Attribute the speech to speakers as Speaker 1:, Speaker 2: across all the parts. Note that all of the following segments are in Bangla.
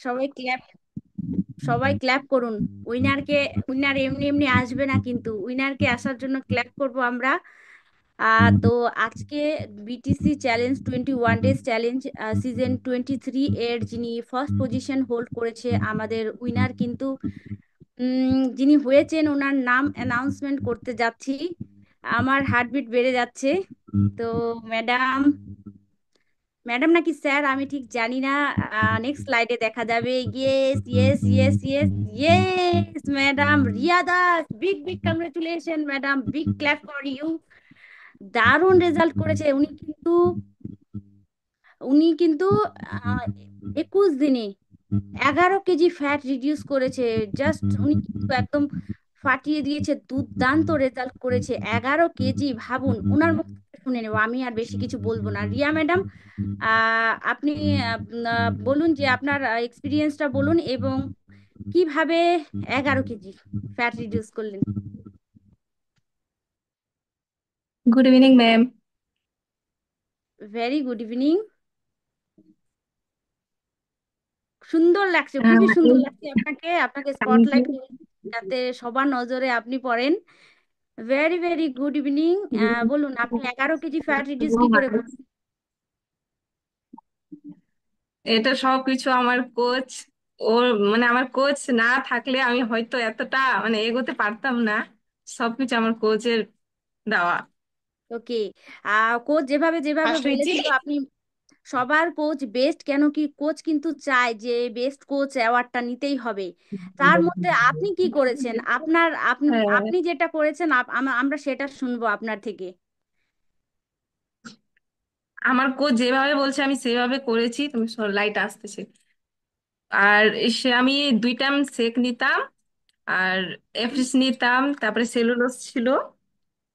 Speaker 1: সবাই ক্ল্যাপ, সবাই ক্ল্যাপ করুন। উইনারকে, উইনার এমনি এমনি আসবে না, কিন্তু উইনারকে আসার জন্য ক্ল্যাপ করব আমরা। তো আজকে BTC challenge 21 days challenge season 23 এর যিনি ফার্স্ট পজিশন হোল্ড করেছে, আমাদের উইনার কিন্তু যিনি হয়েছেন ওনার নাম অ্যানাউন্সমেন্ট করতে যাচ্ছি। আমার হার্টবিট বেড়ে যাচ্ছে। তো ম্যাডাম, ম্যাডাম নাকি স্যার আমি ঠিক জানি না, নেক্সট স্লাইডে দেখা যাবে। Yes yes yes yes yes, madam Riya Das, big big congratulation madam, big clap for you. দারুণ রেজাল্ট করেছে উনি কিন্তু। উনি কিন্তু 21 দিনে 11 কেজি ফ্যাট রিডিউস করেছে। জাস্ট উনি কিন্তু একদম ফাটিয়ে দিয়েছে, দুর্দান্ত রেজাল্ট করেছে। 11 কেজি, ভাবুন। ওনার মুখ থেকে শুনে নেবো, আমি আর বেশি কিছু বলবো না। রিয়া ম্যাডাম, আপনি বলুন যে আপনার এক্সপিরিয়েন্সটা বলুন, এবং কিভাবে 11 কেজি ফ্যাট রিডিউস করলেন।
Speaker 2: Good evening ma'am.
Speaker 1: Very good evening. সুন্দর লাগছে, খুবই সুন্দর লাগছে আপনাকে। আপনাকে
Speaker 2: থ্যাংক
Speaker 1: স্পটলাইট
Speaker 2: ইউ।
Speaker 1: যাতে সবার নজরে আপনি পড়েন। Very very good evening. বলুন আপনি 11 কেজি ফ্যাট রিডিউস কি করে করবেন?
Speaker 2: এটা সবকিছু আমার কোচ, ওর মানে আমার কোচ না থাকলে আমি হয়তো এতটা এগোতে পারতাম না। সবকিছু আমার কোচের দেওয়া।
Speaker 1: ওকে। কোচ যেভাবে যেভাবে
Speaker 2: ফার্স্ট হয়েছি।
Speaker 1: বলেছিল আপনি, সবার কোচ বেস্ট, কেন কি কোচ কিন্তু চায় যে বেস্ট কোচ অ্যাওয়ার্ডটা নিতেই হবে। তার মধ্যে আপনি কি করেছেন? আপনার আপনি
Speaker 2: হ্যাঁ,
Speaker 1: আপনি যেটা করেছেন আমরা সেটা শুনবো আপনার থেকে।
Speaker 2: আমার কোচ যেভাবে বলছে আমি সেভাবে করেছি। তুমি লাইট আসতেছে। আর সে আমি 2 টাইম সেক নিতাম, আর এফএস নিতাম, তারপরে সেলুলোজ ছিল,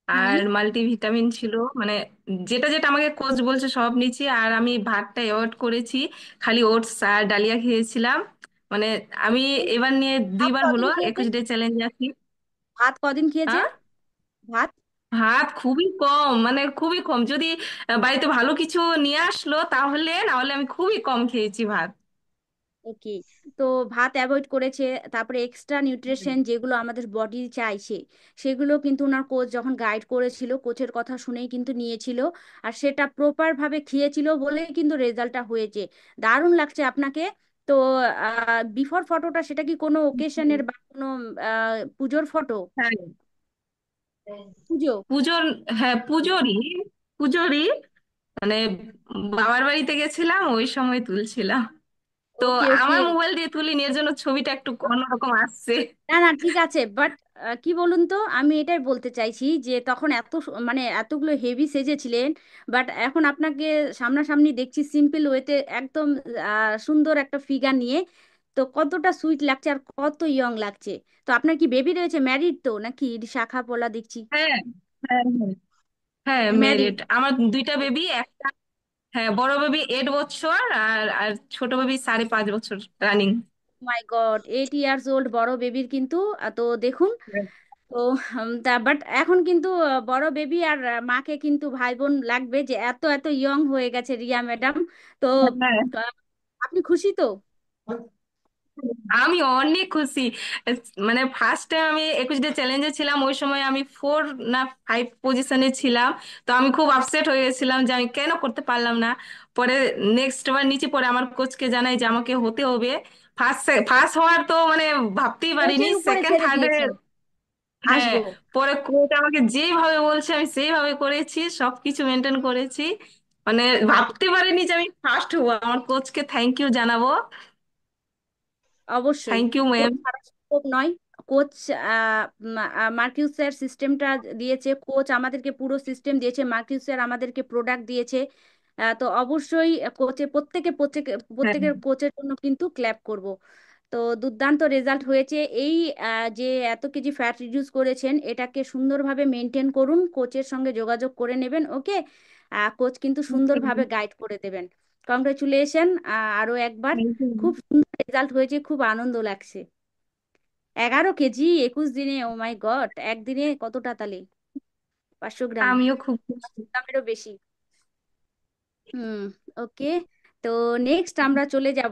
Speaker 1: হুম।
Speaker 2: আর মাল্টিভিটামিন ছিল। মানে যেটা যেটা আমাকে কোচ বলছে সব নিচ্ছি। আর আমি ভাতটা অ্যাভয়েড করেছি, খালি ওটস আর ডালিয়া খেয়েছিলাম। মানে আমি এবার নিয়ে
Speaker 1: ভাত
Speaker 2: 2বার হলো
Speaker 1: কদিন খেয়েছে?
Speaker 2: 21 ডে চ্যালেঞ্জে আছি।
Speaker 1: ভাত কদিন খেয়েছে?
Speaker 2: হ্যাঁ,
Speaker 1: ভাত।
Speaker 2: ভাত খুবই কম, খুবই কম। যদি বাড়িতে ভালো কিছু নিয়ে আসলো তাহলে, না হলে আমি খুবই কম খেয়েছি ভাত।
Speaker 1: ওকে। তো ভাত অ্যাভয়েড করেছে, তারপরে এক্সট্রা নিউট্রিশন যেগুলো আমাদের বডি চাইছে সেগুলো কিন্তু ওনার কোচ যখন গাইড করেছিল, কোচের কথা শুনেই কিন্তু নিয়েছিল। আর সেটা প্রপার ভাবে খেয়েছিল বলেই কিন্তু রেজাল্টটা হয়েছে। দারুণ লাগছে আপনাকে। তো বিফোর ফটোটা সেটা কি কোনো ওকেশনের বা কোনো পুজোর ফটো?
Speaker 2: হ্যাঁ,
Speaker 1: পুজো?
Speaker 2: পুজোর। হ্যাঁ, পুজোরই। পুজোরই মানে বাবার বাড়িতে গেছিলাম, ওই সময় তুলছিলাম। তো
Speaker 1: ওকে ওকে।
Speaker 2: আমার মোবাইল দিয়ে তুলিনি, এর জন্য ছবিটা একটু অন্যরকম আসছে।
Speaker 1: না না, ঠিক আছে, বাট কি বলুন তো, আমি এটাই বলতে চাইছি যে তখন এত মানে এতগুলো হেভি সেজেছিলেন, বাট এখন আপনাকে সামনাসামনি দেখছি সিম্পল ওয়েতে একদম সুন্দর একটা ফিগার নিয়ে। তো কতটা সুইট লাগছে আর কত ইয়ং লাগছে। তো আপনার কি বেবি রয়েছে? ম্যারিড তো নাকি? শাখা পলা দেখছি।
Speaker 2: হ্যাঁ, হ্যাঁ, হ্যাঁ। হ্যাঁ,
Speaker 1: ম্যারিড।
Speaker 2: মেরিট আমার 2টা বেবি। একটা, হ্যাঁ, বড় বেবি 8 বছর, আর আর ছোট বেবি 5.5 বছর রানিং।
Speaker 1: মাই গড, 8 ইয়ার্স ওল্ড বড় বেবির কিন্তু। তো দেখুন। তো তা বাট এখন কিন্তু বড় বেবি আর মাকে কিন্তু ভাই বোন লাগবে, যে এত এত ইয়ং হয়ে গেছে রিয়া ম্যাডাম। তো
Speaker 2: হ্যাঁ,
Speaker 1: আহ, আপনি খুশি তো?
Speaker 2: আমি অনেক খুশি। ফার্স্ট টাইম আমি 21 ডে চ্যালেঞ্জে ছিলাম, ওই সময় আমি 4 না 5 পজিশনে ছিলাম। তো আমি খুব আপসেট হয়ে গেছিলাম যে আমি কেন করতে পারলাম না। পরে নেক্সট বার নিচে পরে আমার কোচকে জানাই যে আমাকে হতে হবে। ফার্স্ট ফার্স্ট হওয়ার তো ভাবতেই পারিনি।
Speaker 1: কোচের উপরে
Speaker 2: সেকেন্ড
Speaker 1: ছেড়ে
Speaker 2: থার্ডে,
Speaker 1: দিয়েছেন।
Speaker 2: হ্যাঁ,
Speaker 1: আসবো।
Speaker 2: পরে কোচ আমাকে যেভাবে বলছে আমি সেইভাবে করেছি, সবকিছু মেনটেন করেছি। মানে ভাবতে পারিনি যে আমি ফার্স্ট হবো। আমার কোচকে থ্যাংক ইউ জানাবো।
Speaker 1: অবশ্যই।
Speaker 2: Thank you
Speaker 1: coach
Speaker 2: ma'am.
Speaker 1: ছাড়া সম্ভব নয়। কোচ মার্কিউস স্যার সিস্টেমটা দিয়েছে, কোচ আমাদেরকে পুরো সিস্টেম দিয়েছে, মার্কিউস স্যার আমাদেরকে প্রোডাক্ট দিয়েছে। তো অবশ্যই কোচের প্রত্যেকে প্রত্যেকে
Speaker 2: হ্যাঁ,
Speaker 1: প্রত্যেকের কোচের জন্য কিন্তু ক্ল্যাপ করব। তো দুর্দান্ত রেজাল্ট হয়েছে। এই যে এত কেজি ফ্যাট রিডিউস করেছেন, এটাকে সুন্দরভাবে মেনটেন করুন, কোচের সঙ্গে যোগাযোগ করে নেবেন। ওকে। কোচ কিন্তু সুন্দরভাবে গাইড করে দেবেন। কংগ্রেচুলেশন আরো একবার।
Speaker 2: Thank you.
Speaker 1: খুব সুন্দর রেজাল্ট হয়েছে, খুব আনন্দ লাগছে। 11 কেজি 21 দিনে, ও মাই গড! একদিনে কতটা তালে? 500 গ্রাম,
Speaker 2: আমিও খুব খুশি।
Speaker 1: গ্রামেরও বেশি। হুম। ওকে। তো নেক্সট আমরা চলে যাব